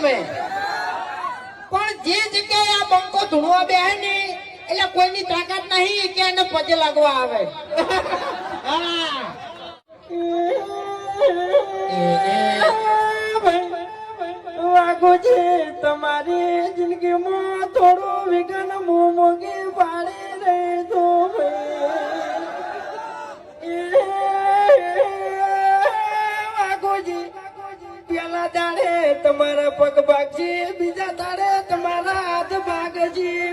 આવે પણ જે જગ્યાએ આ બંકો ધૂણવા બેહે ને એટલે કોઈની તાકાત નહીં કે એને પગે લાગવા આવે હા વાઘુજી તમારી જિંદગીમાં થોડો વિઘન મોગી પાડી રહી તો વાઘુજી પેલા દાડે તમારા પગ ભાગજી બીજા દાડે તમારા હાથ ભાગજી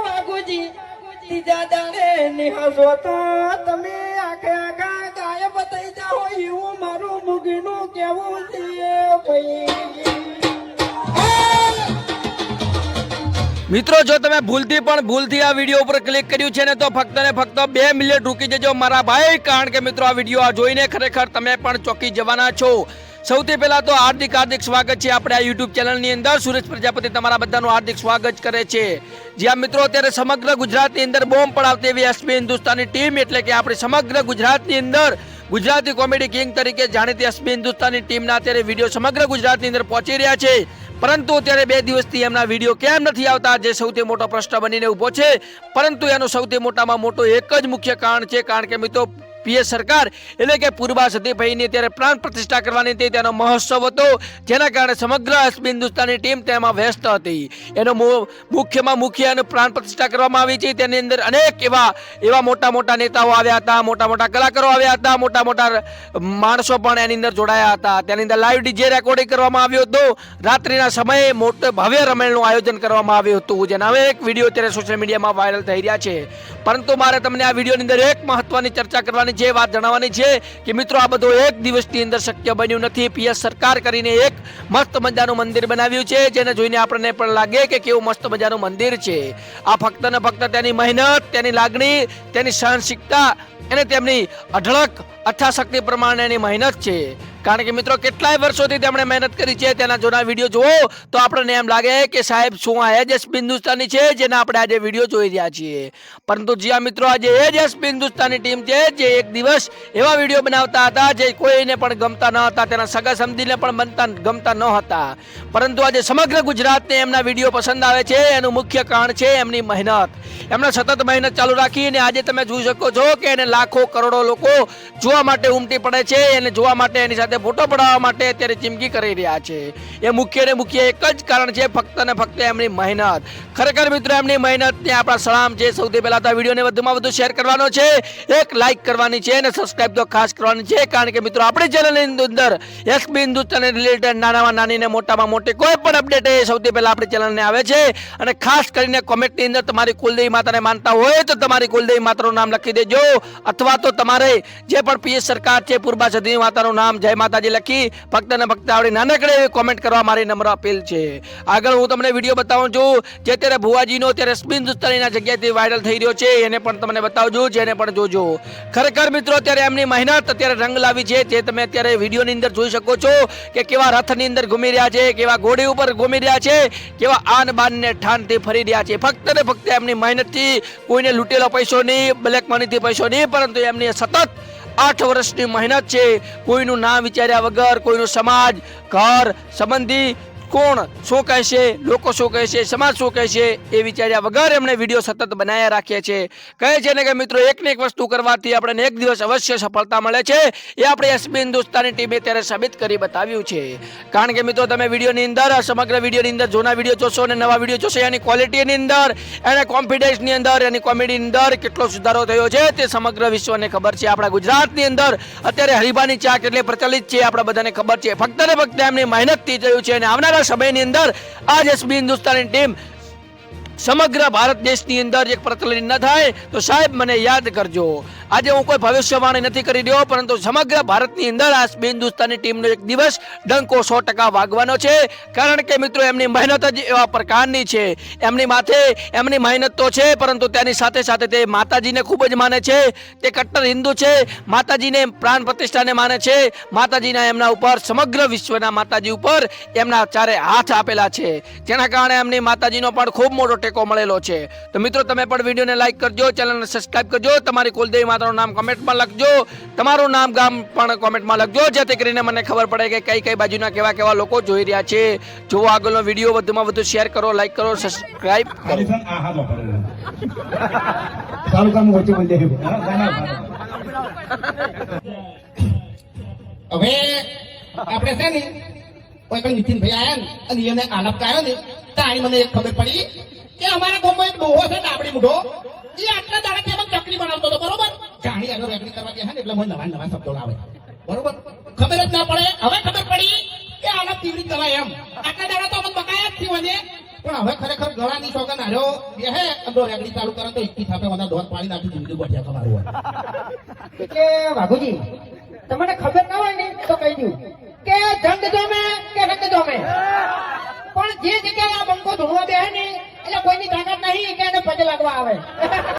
વાઘુજી ત્રીજા દાડે નિહાસો તો તમે આખે આખા ગાયબ થઈ જાઓ એવું મારું મુગીનું કેવું છે મિત્રો જો તમે ભૂલથી આ વિડીયો ઉપર ક્લિક કર્યું છે ને તો ફક્ત ને ફક્ત 2 મિનિટ રૂકી જજો મારા ભાઈ, કારણ કે મિત્રો આ વિડીયો આ જોઈને ખરેખર તમે પણ ચોંકી જવાના છો। સૌથી પહેલા તો હાર્દિક સ્વાગત છે આપણે આ યુટ્યુબ ચેનલની અંદર। સુરેશ પ્રજાપતિ તમારા બધાનું હાર્દિક સ્વાગત કરે છે। જ્યાં મિત્રો અત્યારે સમગ્ર ગુજરાતની અંદર બોમ્બ પડાવતી એવી એસબી હિન્દુસ્તાની ટીમ એટલે કે આપણી સમગ્ર ગુજરાતની અંદર ગુજરાતી કોમેડી કિંગ તરીકે જાણીતી એસબી હિન્દુસ્તાની ટીમના અત્યારે વિડીયો સમગ્ર ગુજરાતની અંદર પહોંચી રહ્યા છે, પરંતુ અત્યારે 2 દિવસથી એમના વિડીયો કેમ નથી આવતા જે સૌથી મોટો પ્રશ્ન બનીને ઊભો છે। પરંતુ એનું સૌથી મોટામાં મોટું એક જ મુખ્ય કારણ છે, કારણ કે મિત્રો પીએસ સરકાર એટલે કે પૂર્વા સતીભાઈની ત્યારે પ્રાણ પ્રતિષ્ઠા કરવાની હતી, તેનો મહોત્સવ હતો, જેના કારણે સમગ્ર એસબી હિન્દુસ્તાની ટીમ તેમાં વ્યસ્ત હતી। એનો મુખ્યમાં મુખ્ય અને પ્રાણ પ્રતિષ્ઠા કરવામાં આવી છે। તેની અંદર અનેક એવા મોટા નેતાઓ આવ્યા હતા, મોટા કલાકારો આવ્યા હતા, મોટા માણસો પણ એની અંદર જોડાયા હતા। તેની અંદર લાઈવ ડીજે રેકોર્ડિંગ કરવામાં આવ્યું હતું। રાત્રિના સમયે મોટો ભવ્ય રમેલનું આયોજન કરવામાં આવ્યું હતું, જેના હવે એક વિડીયો અત્યારે સોશિયલ મીડિયામાં વાયરલ થઈ રહ્યા છે। પરંતુ મારે તમને આ વિડીયોની અંદર એક મહત્વની ચર્ચા કરવાની જે વાત જણાવવાની છે કે મિત્રો આ બધું એક દિવસની અંદર શક્ય બન્યું નથી। પીએસ સરકાર કરીને એક મસ્ત મજાનું મંદિર બનાવ્યું છે, જેને જોઈને આપણને પણ લાગે કે કેવું મસ્ત મજાનું મંદિર છે। આ ફક્ત ને ફક્ત તેની મહેનત, તેની લાગણી, તેની સહનશીલતા અને તેમની અઢળક અથાશક્તિ પ્રમાણે એની મહેનત છે। કારણ કે મિત્રો કેટલાય વર્ષોથી તેમણે મહેનત કરી છે, તેના જોના વિડીયો જુઓ તો આપણને એમ લાગે કે સાહેબ શું આ એ જ એસબી હિન્દુસ્તાની છે જેના આપણે આજે વિડીયો જોઈ રહ્યા છીએ। પરંતુ જ્યાં મિત્રો આજે એ જ એસબી હિન્દુસ્તાની ટીમ છે જે એક દિવસ એવા વિડીયો બનાવતા હતા જે કોઈને પણ ગમતા ન હતા, તેના સગા સંબંધીને પણ ગમતા ન હતા, પરંતુ આજે સમગ્ર ગુજરાતને એમના વિડીયો પસંદ આવે છે। એનું મુખ્ય કારણ છે એમની મહેનત। એમણે સતત મહેનત ચાલુ રાખી અને આજે તમે જોઈ શકો છો કે એને લાખો કરોડો લોકો જોવા માટે ઉમટી પડે છે, એને જોવા માટે એની સાથે ફોટો પડાવવા માટે અત્યારે ચીમકી કરી રહ્યા છે। એ મુખ્ય એક જ કારણ છે, ફક્ત ને ફક્ત એમની મહેનત। ખરેખર મિત્રો એમની મહેનતને આપણા સલામ છે। સૌથી પહેલા તો વિડીયોને વધુમાં વધુ શેર કરવાનો છે, એક લાઈક કરવાની છે અને સબસ્ક્રાઇબ તો ખાસ કરવાની છે, કારણ કે મિત્રો આપણી ચેનલની અંદર એસબી હિન્દુસ્તાન રિલેટેડ નાનામાં નાની ને મોટામાં મોટી કોઈ પણ અપડેટ એ સૌથી પહેલા આપણી ચેનલને આવે છે। અને ખાસ કરીને કોમેન્ટની અંદર તમારી કુલદેવી માતાને માનતા હોય તો તમારી કુલદેવી માતાનું નામ લખી દેજો, અથવા તો તમારે જે પણ પીએસ સરકાર છે પૂર્વા સતી માતાનું નામ જય માતાજી લખી ફક્ત ને ફક્ત આવડી નાનકડે એવી કોમેન્ટ કરવા મારી નમ્ર અપીલ છે। આગળ હું તમને વિડીયો બતાવું છું જે અત્યારે ભુવાજીનો અત્યારે એસબી હિન્દુસ્તાનીના જગ્યાએથી વાયરલ થઈ રહ્યો છે, એને પણ તમને બતાવજો, જેને પણ જોજો। ખરેખર મિત્રો અત્યારે એમની મહેનત અત્યારે રંગ લાવી છે, જે તમે અત્યારે વિડીયોની અંદર જોઈ શકો છો કે કેવા રથની અંદર ઘૂમી રહ્યા છે, કેવા ઘોડી ઉપર ઘૂમી રહ્યા છે, કેવા આન બાનને ઠાનથી ફરી રહ્યા છે। ફક્ત ને ફક્ત એમની મહેનતથી, કોઈને લૂંટેલો પૈસો નહીં, બ્લેક મનીથી પૈસો નહીં, પરંતુ એમની સતત 8 વર્ષની મહેનત છે। કોઈનું નામ વિચાર્યા વગર, કોઈનું સમાજ, ઘર, સંબંધી કોણ શું કહેશે, લોકો શું કહેશે, સમાજ શું કહેશે એ વિચાર્યા વગર એમણે વિડીયો સતત બનાવ્યા રાખે છે। કહે છે ને કે મિત્રો એકને એક વસ્તુ કરવાથી આપણને એક દિવસ અવશ્ય સફળતા મળે છે, એ આપણે એસબી હિન્દુસ્તાની ટીમે ત્યારે સાબિત કરી બતાવ્યું છે। કારણ કે મિત્રો તમે વિડીયોની અંદર સમગ્ર વિડીયોની અંદર જૂના વિડીયો જોશો અને નવા વિડીયો જોશો, એની ક્વોલિટીની અંદર, એના કોન્ફિડન્સની અંદર, એની કોમેડીની અંદર કેટલો સુધારો થયો છે તે સમગ્ર વિશ્વને ખબર છે। આપણા ગુજરાતની અંદર અત્યારે હરીબાની ચા કેટલી પ્રચલિત છે આપણા બધાને ખબર છે, ફક્ત ને ફક્ત એમની મહેનતથી થયું છે। અને આવનારા સમયની અંદર આજ એસબી હિન્દુસ્તાની ટીમ સમગ્ર ભારત દેશની અંદર એક પ્રચલિત ન થાય તો સાહેબ મને યાદ કરજો। આજે હું કોઈ ભવિષ્યવાણી નથી કરી રહ્યો, પરંતુ સમગ્ર ભારતની અંદર આ એસબી હિન્દુસ્તાની ટીમનો એક દિવસ ડંકો 100% વાગવાનો છે। કારણ કે મિત્રો એમની મહેનત જ એવા પ્રકારની છે, એમની માથે એમની મહેનત તો છે, પરંતુ તેની સાથે સાથે તે માતાજીને ખૂબ જ માને છે, તે કટ્ટર હિન્દુ છે, માતાજીને પ્રાણ પ્રતિષ્ઠાને માને છે, માતાજીના એમના ઉપર સમગ્ર વિશ્વના માતાજી ઉપર એમના ચારે હાથ આપેલા છે, જેના કારણે એમની માતાજીનો પણ ખૂબ મોટો ટેકો મળેલો છે। તો મિત્રો તમે પણ વિડીયોને લાઈક કરજો, ચેનલને સબસ્ક્રાઇબ કરજો, તમારી કુલદેવી તમારું નામ કોમેન્ટમાં લખજો, તમારું નામ ગામ પણ કોમેન્ટમાં લખજો, જેથી કરીને મને ખબર પડે કે કઈ કઈ બાજુના કેવા કેવા લોકો જોઈ રહ્યા છે. જો આગળનો વિડીયો વધુમાં વધુ શેર કરો, લાઈક કરો, સબસ્ક્રાઇબ કરો. સારું કામ વચ્ચે બોલી દે. હવે આપણે છે ને કોઈ પણ નીતિનભાઈ આયા ને અને એને આલાપ કર્યો ને તાણી મને એક ખબર પડી કે અમારા ગામમાં એક ડોહો છે ડાબડી મૂઢો, એ આટલા દાડા કેમ ચકલી બનાવતો હતો, બરોબર? જાણી આગળ રેકડી કરવા ગયા ને એટલે મને નવા નવા શબ્દો લાવે, બરોબર? ખબર જ ના પડે. હવે ખબર પડી કે આલાપ કેવી રીતે કરાય એમ. આટલા દાડા તો અમને બકાયા જ થયું ને, પણ હવે ખરેખર ગળાની સોગન હાર્યો બે અંદરો રેકડી ચાલુ કરે તો ઇક્કી થાપે મને દોત પાડી નાખી જિંદગી ગોઠિયા તમારું હોય. એટલે વાઘુજી તમને ખબર ના હોય ને તો કહી દઉં કે જંગ જોમે કે રંગ જોમે, પણ જે જગ્યાએ આ બંકો ધૂણવા બે ને એટલે કોઈની તાકાત નહીં કે એને પગે લાગવા આવે.